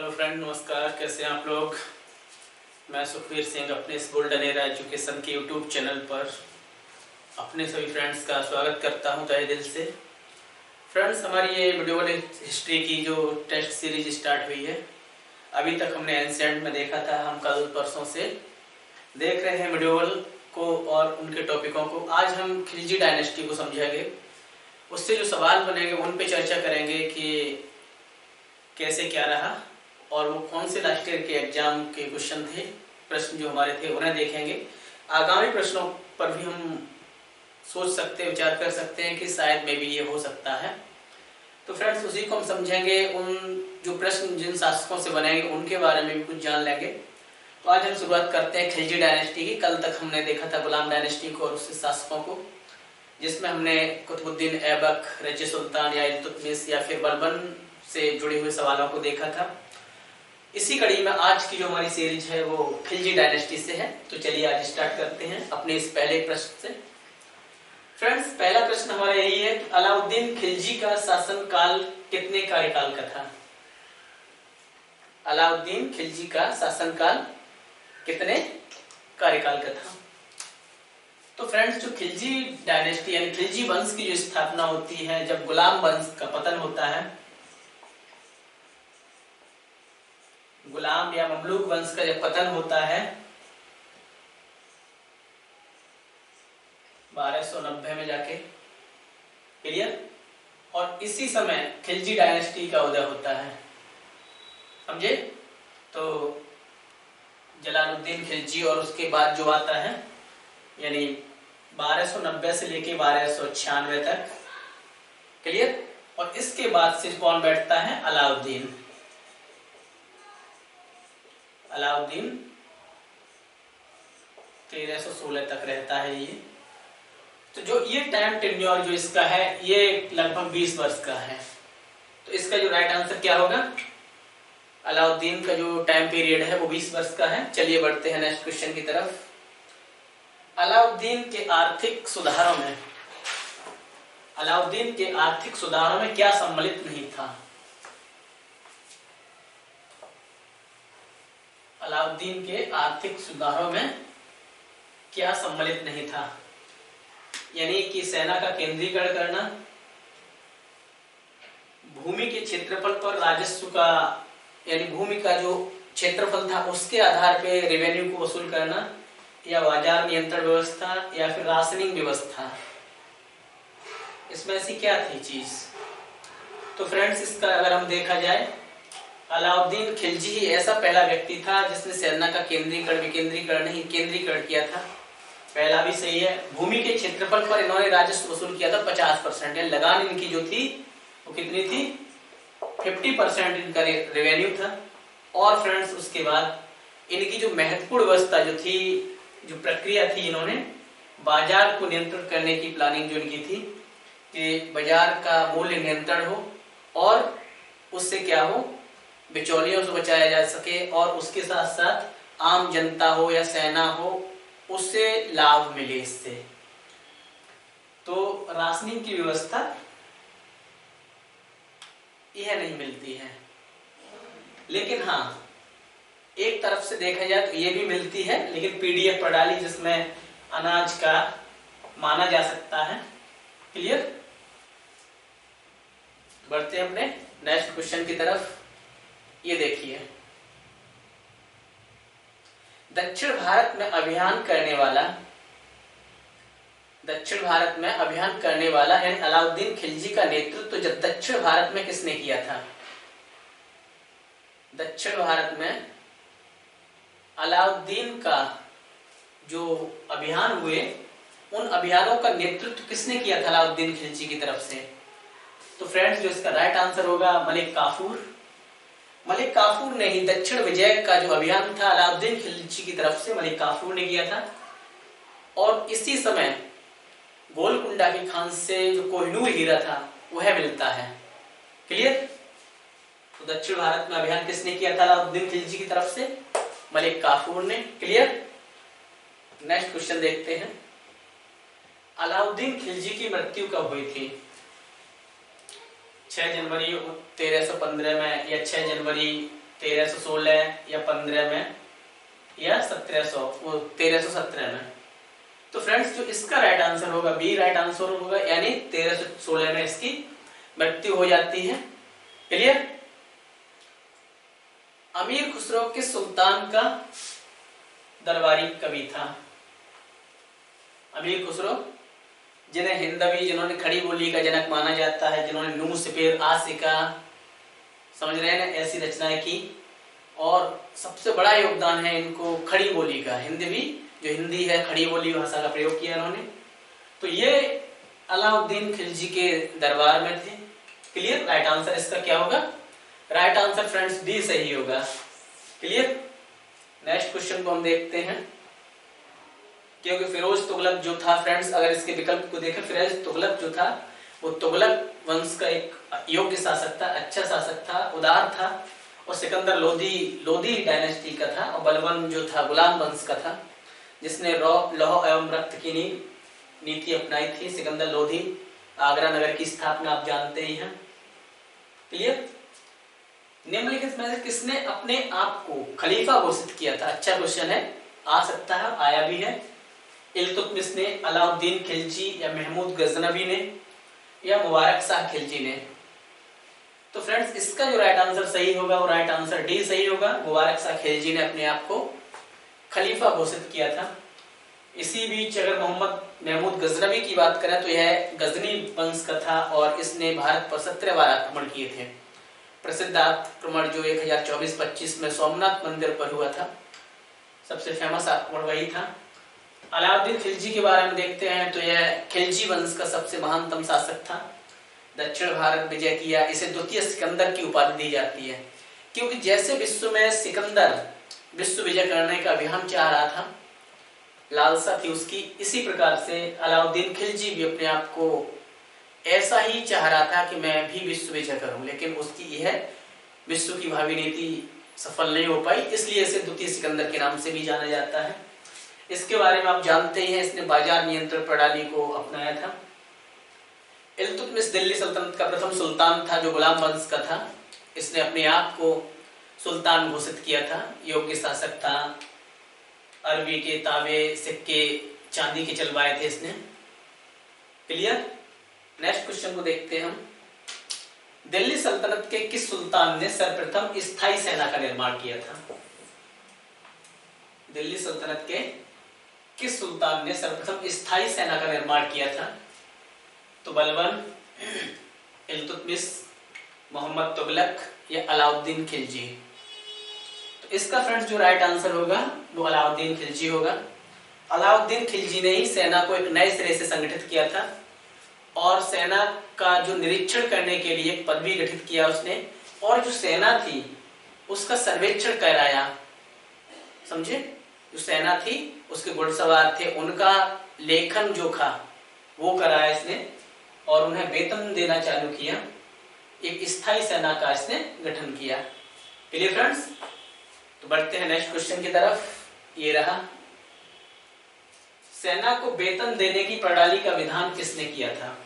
Hello friend, नमस्कार। कैसे हैं आप लोग। मैं सुखवीर सिंह अपने इस गोल्डन एरा एजुकेशन के यूट्यूब चैनल पर अपने सभी फ्रेंड्स का स्वागत करता हूं तहे दिल से। फ्रेंड्स, हमारी ये वीडियो हिस्ट्री की जो टेस्ट सीरीज स्टार्ट हुई है, अभी तक हमने एंशिएंट में देखा था। हम कल परसों से देख रहे हैं मिडिवल को और उनके टॉपिकों को। आज हम खिलजी डायनेस्टी को समझेंगे। उससे जो सवाल बनेंगे उन पे चर्चा करेंगे कि कैसे क्या रहा और वो कौन से लास्ट ईयर के एग्जाम के क्वेश्चन थे, प्रश्न जो हमारे थे उन्हें देखेंगे। आगामी प्रश्नों पर भी हम सोच सकते हैं, विचार कर सकते हैं कि शायद में भी ये हो सकता है। तो फ्रेंड्स, उसी को हम समझेंगे। उन जो प्रश्न जिन शासकों से बनेंगे उनके बारे में भी कुछ जान लेंगे। तो आज हम शुरुआत करते हैं खिलजी डायनेस्टी की। कल तक हमने देखा था गुलाम डायनेस्टी को और उसके शासकों को, जिसमें हमने कुतुबुद्दीन ऐबक, रज़िया सुल्तान या इल्तुतमिश या फिर बलबन से जुड़े हुए सवालों को देखा था। इसी कड़ी में आज की जो हमारी सीरीज है वो खिलजी डायनेस्टी से है। तो चलिए आज स्टार्ट करते हैं अपने इस पहले प्रश्न से। फ्रेंड्स, पहला प्रश्न हमारा यही है कि अलाउद्दीन खिलजी का शासन काल कितने कार्यकाल का था। अलाउद्दीन खिलजी का शासन काल कितने कार्यकाल का था। तो फ्रेंड्स, जो खिलजी डायनेस्टी यानी खिलजी वंश की जो स्थापना होती है, जब गुलाम वंश का पतन होता है, गुलाम या ममलूक वंश का जब पतन होता है 1290 में जाके, क्लियर, और इसी समय खिलजी डायनेस्टी का उदय होता है। समझे। तो जलालुद्दीन खिलजी और उसके बाद जो आता है यानी 1290 से लेके 1296 तक, क्लियर, और इसके बाद से कौन बैठता है, अलाउद्दीन। अलाउद्दीन 1316 तक रहता है ये। तो जो ये टाइम टेन्योर जो इसका है ये लगभग 20 वर्ष का है। तो इसका जो राइट आंसर क्या होगा, अलाउद्दीन का जो टाइम पीरियड है वो 20 वर्ष का है। चलिए बढ़ते हैं नेक्स्ट क्वेश्चन की तरफ। अलाउद्दीन के आर्थिक सुधारों में, अलाउद्दीन के आर्थिक सुधारों में क्या सम्मिलित नहीं था। अलाउद्दीन के आर्थिक सुधारों में क्या सम्मिलित नहीं था, यानी कि सेना का केंद्रीकरण करना, भूमि के क्षेत्रफल पर राजस्व का यानी भूमि का जो क्षेत्रफल था उसके आधार पे रेवेन्यू को वसूल करना, या बाजार नियंत्रण व्यवस्था, या फिर राशनिंग व्यवस्था। इसमें ऐसी क्या थी चीज। तो फ्रेंड्स, इसका अगर हम देखा जाए, अलाउद्दीन खिलजी ही ऐसा पहला व्यक्ति था जिसने सेना का केंद्रीकरण नहीं केंद्रीकरण किया था। पहला भी सही है। भूमि के क्षेत्रफल पर इन्होंने राजस्व वसूल किया था 50%, यानी लगान इनकी जो थी वो कितनी थी, 50% इनका रेवेन्यू था। और फ्रेंड्स, उसके बाद इनकी जो महत्वपूर्ण व्यवस्था जो थी, जो प्रक्रिया थी, इन्होंने बाजार को नियंत्रित करने की प्लानिंग जो इनकी थी कि बाजार का मूल्य नियंत्रण हो और उससे क्या हो, बिचौलियों से बचाया जा सके, और उसके साथ साथ आम जनता हो या सेना हो उससे लाभ मिले इससे। तो राशनिंग की व्यवस्था यह नहीं मिलती है। लेकिन हाँ, एक तरफ से देखा जाए तो ये भी मिलती है, लेकिन पीडीएफ प्रणाली जिसमें अनाज का माना जा सकता है। क्लियर। बढ़ते हैं अपने नेक्स्ट क्वेश्चन की तरफ। ये देखिए, दक्षिण भारत में अभियान करने वाला यानी अलाउद्दीन खिलजी का नेतृत्व जब दक्षिण भारत में किसने किया था। दक्षिण भारत में अलाउद्दीन का जो अभियान हुए, उन अभियानों का नेतृत्व किसने किया था अलाउद्दीन खिलजी की तरफ से। तो फ्रेंड्स, जो इसका राइट आंसर होगा मलिक काफूर। मलिक काफूर ने ही दक्षिण विजय का जो अभियान था अलाउद्दीन खिलजी की तरफ से मलिक काफूर ने किया था। और इसी समय गोलकुंडा की खान से जो कोहिनूर हीरा था वह मिलता है। क्लियर। तो दक्षिण भारत में अभियान किसने किया था अलाउद्दीन खिलजी की तरफ से, मलिक काफूर ने। क्लियर। नेक्स्ट क्वेश्चन देखते हैं। अलाउद्दीन खिलजी की मृत्यु कब हुई थी। 6 जनवरी 1315 में या 6 जनवरी 1316 या 15 में या 1317 में। तो फ्रेंड्स जो इसका राइट आंसर होगा बी राइट आंसर होगा, यानी 1316 में इसकी मृत्यु हो जाती है। क्लियर। अमीर खुसरो किस सुल्तान का दरबारी कवि था? अमीर खुसरो जिन्हें हिंदवी, जिन्होंने खड़ी बोली का जनक माना जाता है, जिन्होंने नूह सपेर आसिका, समझ रहे हैं ना, ऐसी रचनाएं की, और सबसे बड़ा योगदान है इनको खड़ी बोली का। हिंदवी जो हिंदी है, खड़ी बोली भाषा का प्रयोग किया इन्होंने। तो ये अलाउद्दीन खिलजी के दरबार में थे। क्लियर। राइट आंसर इसका क्या होगा? राइट आंसर फ्रेंड्स डी सही होगा। क्लियर। नेक्स्ट क्वेश्चन को हम देखते हैं। क्योंकि फिरोज तुगलक जो था फ्रेंड्स, अगर इसके विकल्प को देखें, फिरोज तुगलक जो था वो तुगलक वंश का एक योग्य शासक था, अच्छा शासक था, उदार था। और सिकंदर लोधी डायनेस्टी का था। और बलबन जो था गुलाम वंश का था, जिसने लौह एवं रक्त की नीति अपनाई थी। सिकंदर लोधी आगरा नगर की स्थापना आप जानते ही हैं। क्लियर। निम्नलिखित में से किसने अपने आप को खलीफा घोषित किया था? अच्छा क्वेश्चन है, आ सकता है, आया भी है। इल्तुतमिश ने, अलाउद्दीन खिलजी, या महमूद गजनवी ने, या मुबारक शाह खिलजी ने? तो फ्रेंड्स इसका जो राइट आंसर सही होगा वो राइट आंसर डी सही होगा। मुबारक शाह खिलजी ने अपने आप को खलीफा घोषित किया था। इसी बीच अगर मोहम्मद महमूद गजनवी की बात करें तो यह गजनी वंश का था और इसने भारत पर 17 बार आक्रमण किए थे। प्रसिद्ध आक्रमण जो 1024-25 में सोमनाथ मंदिर पर हुआ था, सबसे फेमस आक्रमण वही था। अलाउद्दीन खिलजी के बारे में देखते हैं तो यह खिलजी वंश का सबसे महानतम शासक था। दक्षिण भारत विजय किया। इसे द्वितीय सिकंदर की उपाधि दी जाती है, क्योंकि जैसे विश्व में सिकंदर विश्व विजय करने का अभियान चाह रहा था, लालसा थी उसकी, इसी प्रकार से अलाउद्दीन खिलजी भी अपने आप को ऐसा ही चाह रहा था कि मैं भी विश्व विजय करूं, लेकिन उसकी यह विश्व की भावी नीति सफल नहीं हो पाई, इसलिए इसे द्वितीय सिकंदर के नाम से भी जाना जाता है। इसके बारे में आप जानते ही हैं, इसने बाजार नियंत्रण प्रणाली को अपनाया था। इल्तुतमिश दिल्ली सल्तनत का प्रथम सुल्तान था जो गुलाम वंश का था। इसने अपने आप को सुल्तान घोषित किया था, योग्य शासक था। अरबी के ताबे, सिक्के, चांदी के चलवाए थे इसने। क्लियर। नेक्स्ट क्वेश्चन को देखते हैं हम। दिल्ली सल्तनत के किस सुल्तान ने सर्वप्रथम स्थायी सेना का निर्माण किया था? दिल्ली सल्तनत के किस सुल्तान ने सर्वप्रथम स्थायी सेना का निर्माण किया था? तो बलबन, इल्तुतमिश, मोहम्मद तुगलक, या अलाउद्दीन खिलजी? तो इसका फ्रेंड्स जो राइट आंसर होगा वो अलाउद्दीन खिलजी होगा। अलाउद्दीन खिलजी ने ही सेना को एक नए सिरे से संगठित किया था और सेना का जो निरीक्षण करने के लिए एक पद भी गठित किया उसने, और जो सेना थी उसका सर्वेक्षण कराया। समझे? जो सेना थी उसके घुड़सवार थे, उनका लेखन जोखा वो कराया इसने और उन्हें वेतन देना चालू किया। एक स्थायी सेना का इसने गठन किया। Clear friends. तो बढ़ते हैं नेक्स्ट क्वेश्चन की तरफ। ये रहा, सेना को वेतन देने की प्रणाली का विधान किसने किया था?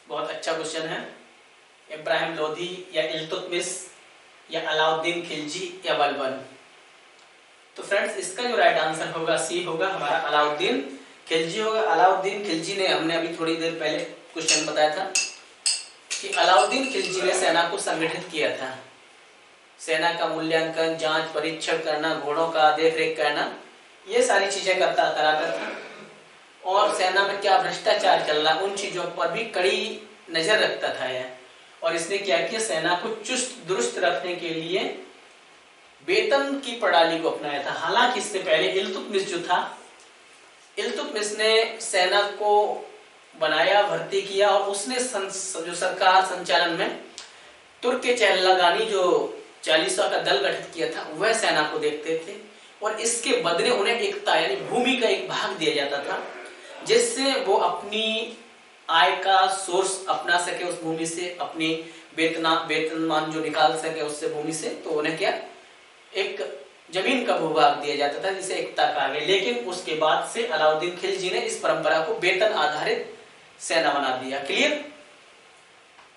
बहुत अच्छा क्वेश्चन है। इब्राहिम लोधी, या इल्तुतमिश, या अलाउद्दीन खिलजी, या बलबन? तो फ्रेंड्स इसका जो राइट आंसर होगा सी होगा, हमारा अलाउद्दीन खिलजी होगा। अलाउद्दीन खिलजी ने, हमने अभी थोड़ी देर पहले क्वेश्चन बताया था कि अलाउद्दीन खिलजी ने सेना को संगठित किया था। सेना का मूल्यांकन, जांच, परीक्षण करना, घोड़ों का देखरेख करना, ये सारी चीजें करा था। और सेना में क्या भ्रष्टाचार चल रहा, उन चीजों पर भी कड़ी नजर रखता था यह। और इसने क्या किया, सेना को चुस्त दुरुस्त रखने के लिए वेतन की प्रणाली को अपनाया था। हालांकि इससे पहले इल्तुतमिश जो था, इल्तुतमिश ने सेना को बनाया, भर्ती किया और उसने जो सरकार संचालन में तुर्क चहलगानी जो 40वां का दल गठित किया था, वह सेना को देखते थे और इसके बदले उन्हें एकता यानी भूमि का एक भाग दिया जाता था, जिससे वो अपनी आय का सोर्स अपना सके उस भूमि से, अपनी वेतनमान जो निकाल सके उससे भूमि से। तो उन्हें क्या, एक जमीन का भूभाग दिया जाता था, जिसे एकता कहा गया। लेकिन उसके बाद से अलाउद्दीन खिलजी ने इस परंपरा को वेतन आधारित सेना बना दिया। क्लियर।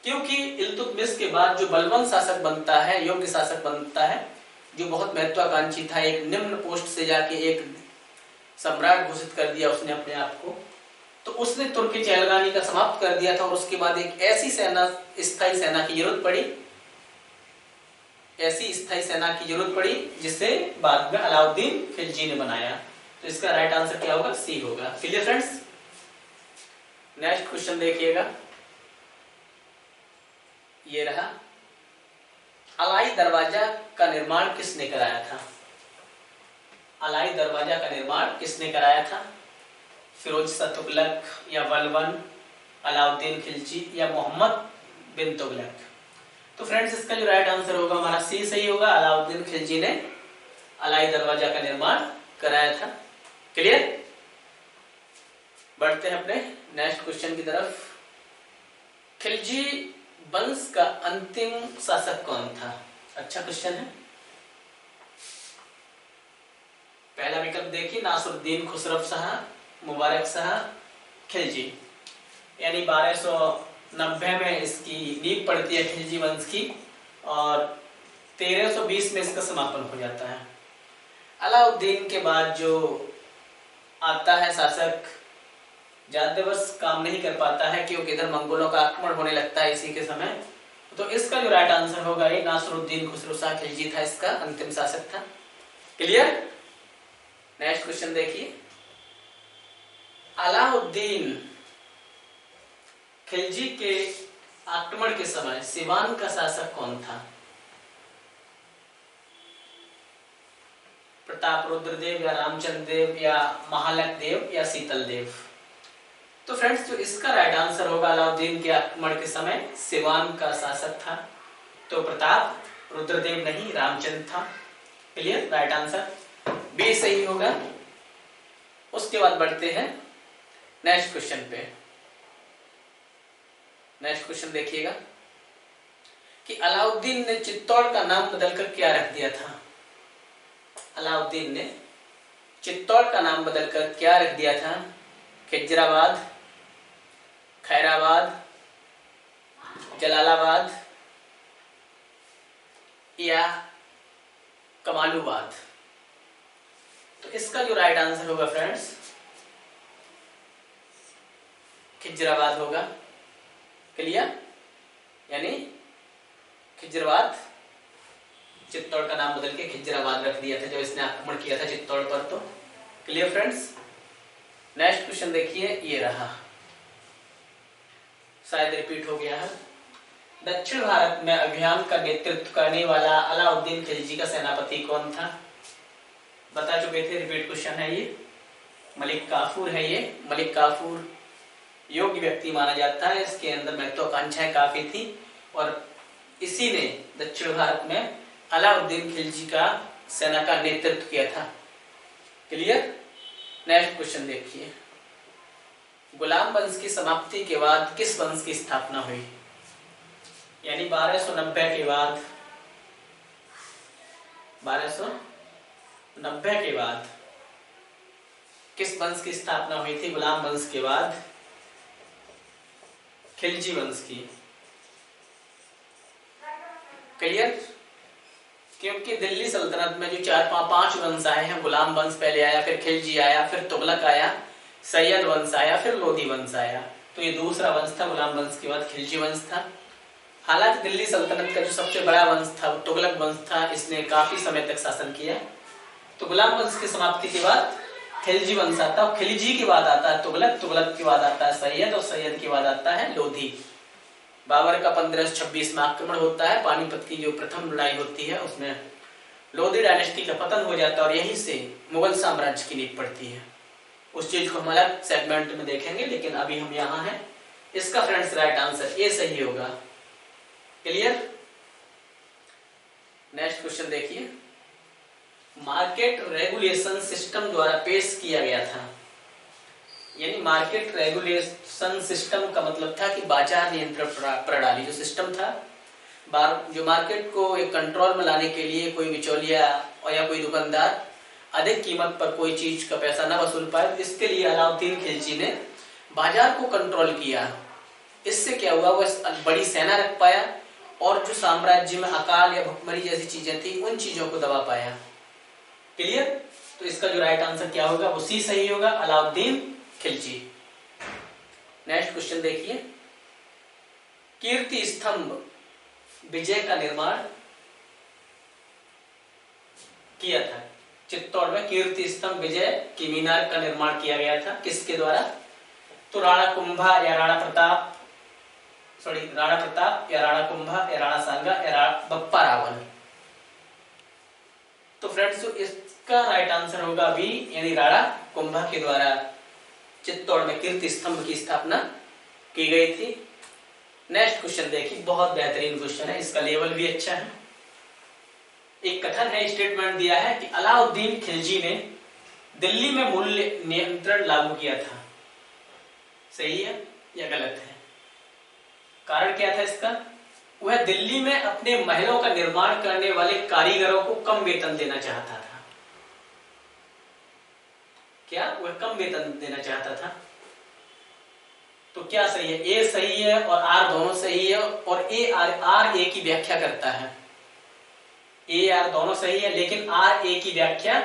क्योंकि इल्तुतमिश के बाद जो बलवान शासक बनता है, योग्य शासक बनता है, जो बहुत महत्वाकांक्षी था, एक निम्न पोस्ट से जाके एक सम्राट घोषित कर दिया उसने अपने आप को, तो उसने तुर्की चहलगानी का समाप्त कर दिया था। और उसके बाद एक ऐसी सेना, स्थायी सेना की जरूरत पड़ी, ऐसी स्थायी सेना की जरूरत पड़ी जिसे बाद में अलाउद्दीन खिलजी ने बनाया। तो इसका राइट आंसर क्या होगा? सी होगा। Clear friends? नेक्स्ट क्वेश्चन देखिएगा, ये रहा। अलाई दरवाजा का निर्माण किसने कराया था? अलाई दरवाजा का निर्माण किसने कराया था? फिरोज शाह तुगलक या बलबन, अलाउद्दीन खिलजी या मोहम्मद बिन तुगलक? तो फ्रेंड्स इसका जो राइट आंसर होगा हमारा सी सही होगा। अलाउद्दीन खिलजी ने अलाई दरवाजा का निर्माण कराया था। क्लियर? बढ़ते हैं अपने नेक्स्ट क्वेश्चन की तरफ। खिलजी वंश का अंतिम शासक कौन था? अच्छा क्वेश्चन है। पहला विकल्प देखिए, नासरुद्दीन खुसरव शाह, मुबारक शाह, खिलजी। यानी 1290 में इसकी नींव पड़ती है खिलजी वंश की और 1320 में इसका समापन हो जाता है। अलाउद्दीन के बाद जो आता है शासक ज्यादा वर्ष काम नहीं कर पाता है क्योंकि इधर मंगोलों का आक्रमण होने लगता है इसी के समय। तो इसका जो राइट आंसर होगा ये नासरुद्दीन खुसरो शाह खिलजी था, इसका अंतिम शासक था। क्लियर? नेक्स्ट क्वेश्चन देखिए, अलाउद्दीन खिलजी के आक्रमण के समय सिवान का शासक कौन था? प्रताप रुद्रदेव या रामचंद्र देव या महालक देव या शीतल देव? तो फ्रेंड्स जो इसका राइट आंसर होगा अलाउद्दीन के आक्रमण के समय सिवान का शासक था। तो प्रताप रुद्रदेव नहीं, रामचंद्र था। क्लियर? राइट आंसर बी सही होगा। उसके बाद बढ़ते हैं नेक्स्ट क्वेश्चन पे। नेक्स्ट क्वेश्चन देखिएगा कि अलाउद्दीन ने चित्तौड़ का नाम बदलकर क्या रख दिया था? अलाउद्दीन ने चित्तौड़ का नाम बदलकर क्या रख दिया था? खिजराबाद, खैराबाद, जलालाबाद या कमालूबाद? तो इसका जो राइट आंसर होगा फ्रेंड्स खिजराबाद होगा। क्लियर? यानी खिजराबाद, चित्तौड़ का नाम बदल के खिजराबाद रख दिया था जब इसने आक्रमण किया था चित्तौड़ पर। तो क्लियर फ्रेंड्स? नेक्स्ट क्वेश्चन देखिए, ये रहा, शायद रिपीट हो गया है। दक्षिण भारत में अभियान का नेतृत्व करने वाला अलाउद्दीन खिलजी का सेनापति कौन था? बता चुके थे, रिपीट क्वेश्चन है ये। मलिक काफूर है ये। मलिक काफूर योग्य व्यक्ति माना जाता है, इसके अंदर महत्वाकांक्षाएं काफी थी और इसी ने दक्षिण भारत में अलाउद्दीन खिलजी का सेना का नेतृत्व किया था। क्लियर? नेक्स्ट क्वेश्चन देखिए, गुलाम वंश की समाप्ति के बाद किस वंश की स्थापना हुई? यानी 1290 के बाद, 1290 के बाद किस वंश की स्थापना हुई थी? गुलाम वंश के बाद खिलजी वंश की। क्लियर? क्योंकि दिल्ली सल्तनत में जो 4-5 वंश आए हैं, गुलाम वंश पहले आया, फिर खिलजी आया, फिर तुगलक आया, सैयद वंश आया, फिर लोधी वंश आया। तो ये दूसरा वंश था, गुलाम वंश के बाद खिलजी वंश था। हालांकि दिल्ली सल्तनत का जो सबसे बड़ा वंश था वो तुगलक वंश था, इसने काफी समय तक शासन किया। तो गुलाम वंश की समाप्ति के बाद खिलजी वंश आता है, खिलजी के बाद आता है तुगलक, तुगलक के बाद आता है सैयद और सैयद के बाद आता है लोधी। बाबर का 1526 में आक्रमण होता है, पानीपत की जो प्रथम लड़ाई होती है उसमें लोधी डायनेस्टी का पतन हो जाता है और यहीं से मुगल साम्राज्य की नींव पड़ती है। उस चीज को हम अलग सेगमेंट में देखेंगे, लेकिन अभी हम यहाँ हैं। इसका फ्रेंड्स राइट आंसर ए सही होगा। क्लियर? नेक्स्ट क्वेश्चन देखिए, मार्केट रेगुलेशन सिस्टम द्वारा पेश किया गया था। यानी मार्केट रेगुलेशन सिस्टम का मतलब था कि बाजार नियंत्रण प्रणाली, जो सिस्टम था, जो मार्केट को एक कंट्रोल में लाने के लिए कोई बिचौलिया और या कोई दुकानदार अधिक कीमत पर कोई चीज का पैसा न वसूल पाए, इसके लिए अलाउद्दीन खिलजी ने बाजार को कंट्रोल किया। इससे क्या हुआ, वह बड़ी सेना रख पाया और जो साम्राज्य में अकाल या भुखमरी जैसी चीजें थी उन चीजों को दबा पाया। क्लियर? तो इसका जो राइट आंसर क्या होगा, वो सी सही होगा, अलाउद्दीन खिलजी। नेक्स्ट क्वेश्चन देखिए, कीर्ति स्तंभ विजय का निर्माण किया था। चित्तौड़ में कीर्ति स्तंभ विजय की मीनार का निर्माण किया गया था, किसके द्वारा? तो राणा कुंभा या राणा प्रताप या राणा कुंभा या राणा सांगा या बप्पा रावल। तो फ्रेंड्स इसका राइट आंसर होगा बी, यानी राणा कुंभा के द्वारा चित्तौड़ में कीर्ति स्तंभ की स्थापना की गई थी। नेक्स्ट क्वेश्चन देखिए, बहुत बेहतरीन क्वेश्चन है, इसका लेवल भी अच्छा है। एक कथन है, स्टेटमेंट दिया है कि अलाउद्दीन खिलजी ने दिल्ली में मूल्य नियंत्रण लागू किया था। सही है या गलत है? कारण क्या था इसका? वह दिल्ली में अपने महलों का निर्माण करने वाले कारीगरों को कम वेतन देना चाहता था। क्या वह कम वेतन देना चाहता था? तो क्या सही है? ए सही है और आर दोनों सही है, और आर ए की व्याख्या करता है। ए आर दोनों सही है, लेकिन आर ए की व्याख्या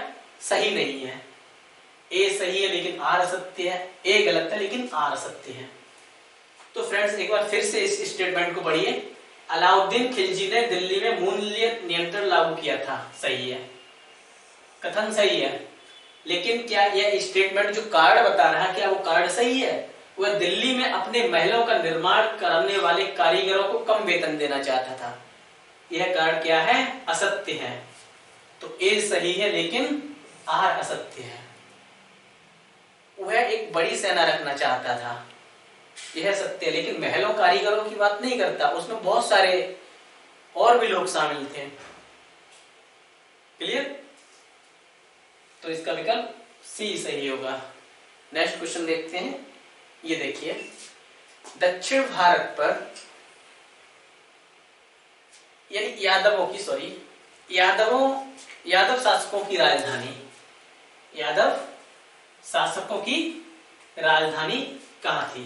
सही नहीं है। ए सही है लेकिन आर असत्य है, ए गलत है लेकिन आर असत्य है। तो फ्रेंड्स एक बार फिर से इस स्टेटमेंट को पढ़िए, अलाउद्दीन खिलजी ने दिल्ली में मूल्य नियंत्रण लागू किया था। सही है, कथन सही है, लेकिन क्या यह स्टेटमेंट जो कार्ड बता रहा है, क्या वो कार्ड सही है? वह दिल्ली में अपने महलों का निर्माण करने वाले कारीगरों को कम वेतन देना चाहता था। यह कार्ड क्या है? असत्य है। तो ए सही है लेकिन आर असत्य है। वह एक बड़ी सेना रखना चाहता था, यह सत्य है, लेकिन महलों कारीगरों की बात नहीं करता, उसमें बहुत सारे और भी लोग शामिल थे। क्लियर? तो इसका विकल्प सी सही होगा। नेक्स्ट क्वेश्चन देखते हैं, ये देखिए, दक्षिण भारत पर यानी यादव शासकों की राजधानी कहां थी?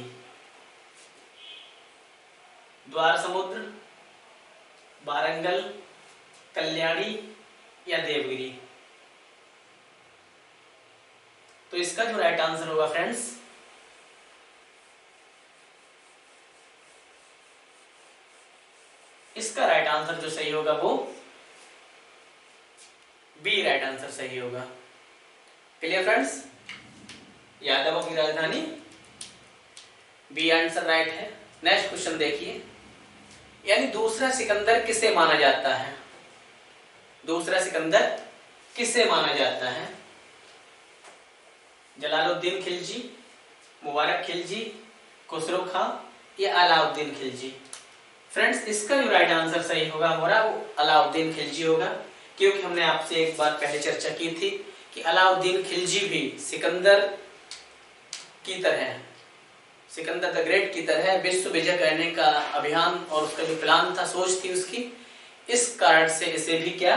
द्वार समुद्र, वारंगल, कल्याणी या देवगिरी। तो इसका जो राइट आंसर होगा फ्रेंड्स, इसका राइट आंसर जो सही होगा वो बी राइट आंसर सही होगा। Clear friends? यादवों की राजधानी बी आंसर राइट है। नेक्स्ट क्वेश्चन देखिए, यानी दूसरा सिकंदर किसे माना जाता है? दूसरा सिकंदर किसे माना जाता है? जलालुद्दीन खिलजी, मुबारक खिलजी, खुसरो खां या अलाउद्दीन खिलजी? फ्रेंड्स इसका जो राइट आंसर सही होगा हमारा वो अलाउद्दीन खिलजी होगा, क्योंकि हमने आपसे एक बार पहले चर्चा की थी कि अलाउद्दीन खिलजी भी सिकंदर की तरह, सिकंदर द ग्रेट की तरह विश्व विजय करने का अभियान और उसका जो प्लान था, सोच थी उसकी, इस कारण से इसे भी क्या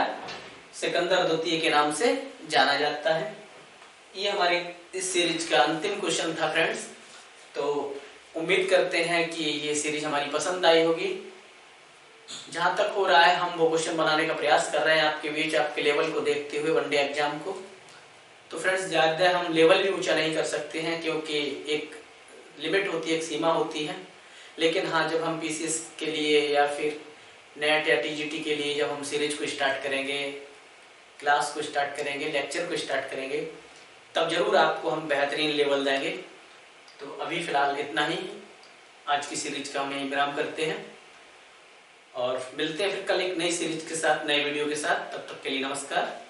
सिकंदर द्वितीय के नाम से जाना जाता है। ये हमारे इस सीरीज का अंतिम क्वेश्चन था फ्रेंड्स। तो उम्मीद करते हैं कि ये सीरीज हमारी पसंद आई होगी। जहां तक हो रहा है हम वो क्वेश्चन बनाने का प्रयास कर रहे हैं आपके बीच, आपके लेवल को देखते हुए वनडे एग्जाम को। तो फ्रेंड्स ज़्यादा हम लेवल भी ऊंचा नहीं कर सकते हैं, क्योंकि एक लिमिट होती है, एक सीमा होती है। लेकिन हाँ, जब हम पीसीएस के लिए या फिर नेट या टीजीटी के लिए जब हम सीरीज को स्टार्ट करेंगे, क्लास को स्टार्ट करेंगे, लेक्चर को स्टार्ट करेंगे, तब जरूर आपको हम बेहतरीन लेवल देंगे। तो अभी फ़िलहाल इतना ही, आज की सीरीज का हम यहीं विराम करते हैं और मिलते हैं फिर कल एक नई सीरीज के साथ, नए वीडियो के साथ। तब तक के लिए नमस्कार।